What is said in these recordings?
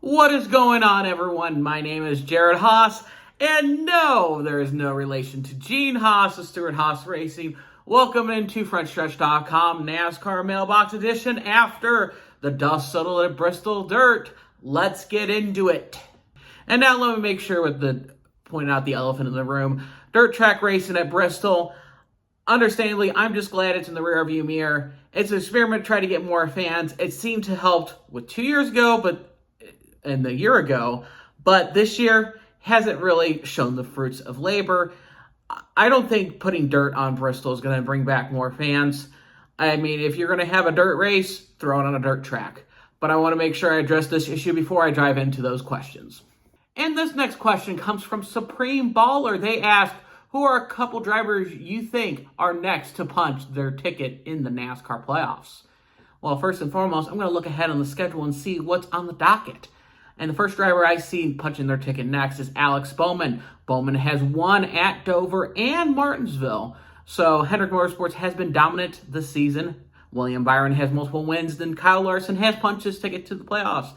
What is going on, everyone? My name is Jared Haas, and no, there is no relation to Gene Haas of Stewart Haas Racing. Welcome into Frontstretch.com NASCAR Mailbox Edition after the dust settled at Bristol Dirt. Let's get into it. And now let me make sure point out the elephant in the room. Dirt track racing at Bristol. Understandably, I'm just glad it's in the rearview mirror. It's an experiment to try to get more fans. It seemed to help with 2 years ago, and the year ago, but this year hasn't really shown the fruits of labor. I don't think putting dirt on Bristol is going to bring back more fans. I mean, if you're going to have a dirt race, throw it on a dirt track. But I want to make sure I address this issue before I dive into those questions. And this next question comes from Supreme Baller. They asked, who are a couple drivers you think are next to punch their ticket in the NASCAR playoffs? Well, first and foremost, I'm going to look ahead on the schedule and see what's on the docket. And the first driver I see punching their ticket next is Alex Bowman. Bowman has won at Dover and Martinsville. So Hendrick Motorsports has been dominant this season. William Byron has multiple wins. Then Kyle Larson has punched his ticket to the playoffs.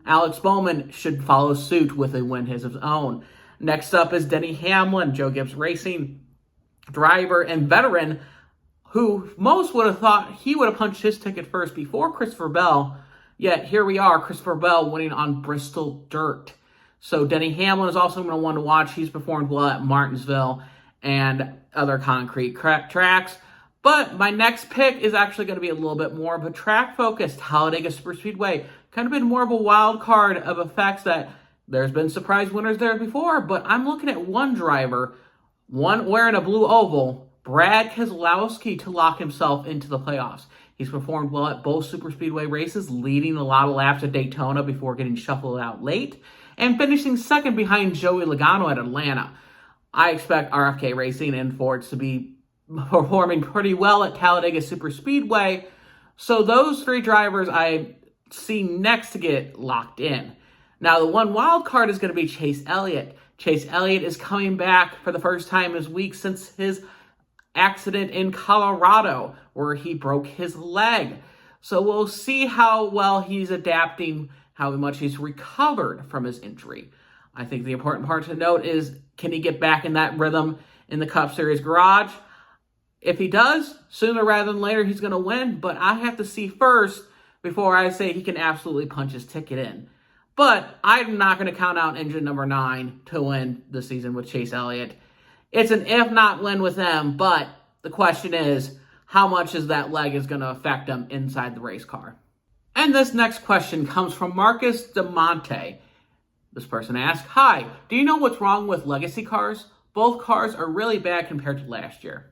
Alex Bowman should follow suit with a win of his own. Next up is Denny Hamlin, Joe Gibbs Racing driver and veteran, who most would have thought he would have punched his ticket first before Christopher Bell. Yet here we are, Christopher Bell winning on Bristol Dirt. So Denny Hamlin is also going to want to watch. He's performed well at Martinsville and other concrete tracks. But my next pick is actually going to be a little bit more of a track-focused. Talladega Superspeedway, kind of been more of a wild card of effects that there's been surprise winners there before. But I'm looking at one driver, one wearing a blue oval, Brad Keselowski, to lock himself into the playoffs. He's performed well at both superspeedway races, leading a lot of laps at Daytona before getting shuffled out late, and finishing second behind Joey Logano at Atlanta. I expect RFK Racing and Fords to be performing pretty well at Talladega Superspeedway, so those three drivers I see next to get locked in. Now, the one wild card is going to be Chase Elliott. Chase Elliott is coming back for the first time this week since his accident in Colorado where he broke his leg. So we'll see how well he's adapting, how much he's recovered from his injury. I think the important part to note is, can he get back in that rhythm in the Cup Series garage? If he does, sooner rather than later, he's going to win. But I have to see first before I say he can absolutely punch his ticket in. But I'm not going to count out engine number 9 to win the season with Chase Elliott. It's an if not win with them, but the question is, how much is that leg is going to affect them inside the race car? And this next question comes from Marcus DeMonte. This person asks, hi, do you know what's wrong with legacy cars? Both cars are really bad compared to last year.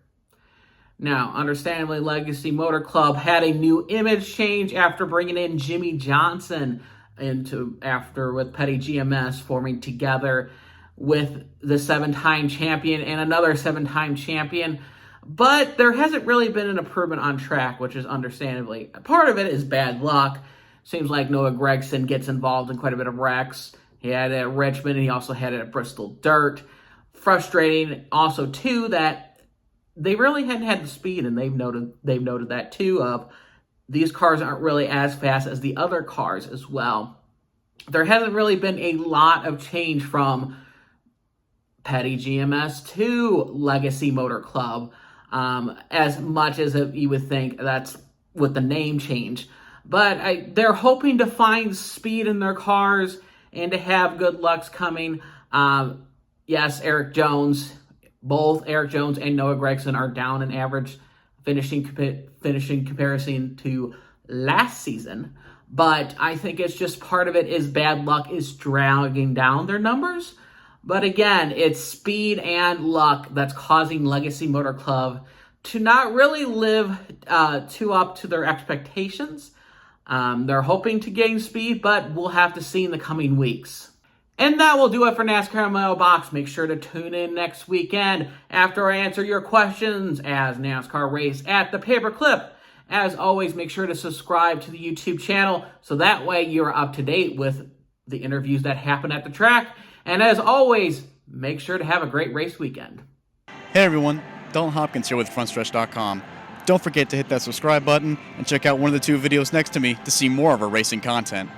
Now, understandably, Legacy Motor Club had a new image change after bringing in Jimmy Johnson with Petty GMS forming together with the 7-time champion and another 7-time champion. But there hasn't really been an improvement on track, which is understandably. Part of it is bad luck. Seems like Noah Gragson gets involved in quite a bit of wrecks. He had it at Richmond, and he also had it at Bristol Dirt. Frustrating also, too, that they really hadn't had the speed, and they've noted that, too, of these cars aren't really as fast as the other cars as well. There hasn't really been a lot of change from Petty GMS to Legacy Motor Club, as much as you would think that's with the name change. But they're hoping to find speed in their cars and to have good lucks coming. Yes, both Eric Jones and Noah Gragson are down in average finishing comparison to last season. But I think it's just part of it is bad luck is dragging down their numbers. But again, it's speed and luck that's causing Legacy Motor Club to not really live too up to their expectations. They're hoping to gain speed, but we'll have to see in the coming weeks. And that will do it for NASCAR Mailbox. Make sure to tune in next weekend after I answer your questions as NASCAR race at the Paperclip. As always, make sure to subscribe to the YouTube channel so that way you're up to date with the interviews that happen at the track. And as always, make sure to have a great race weekend. Hey everyone, Dalton Hopkins here with Frontstretch.com. Don't forget to hit that subscribe button and check out one of the 2 videos next to me to see more of our racing content.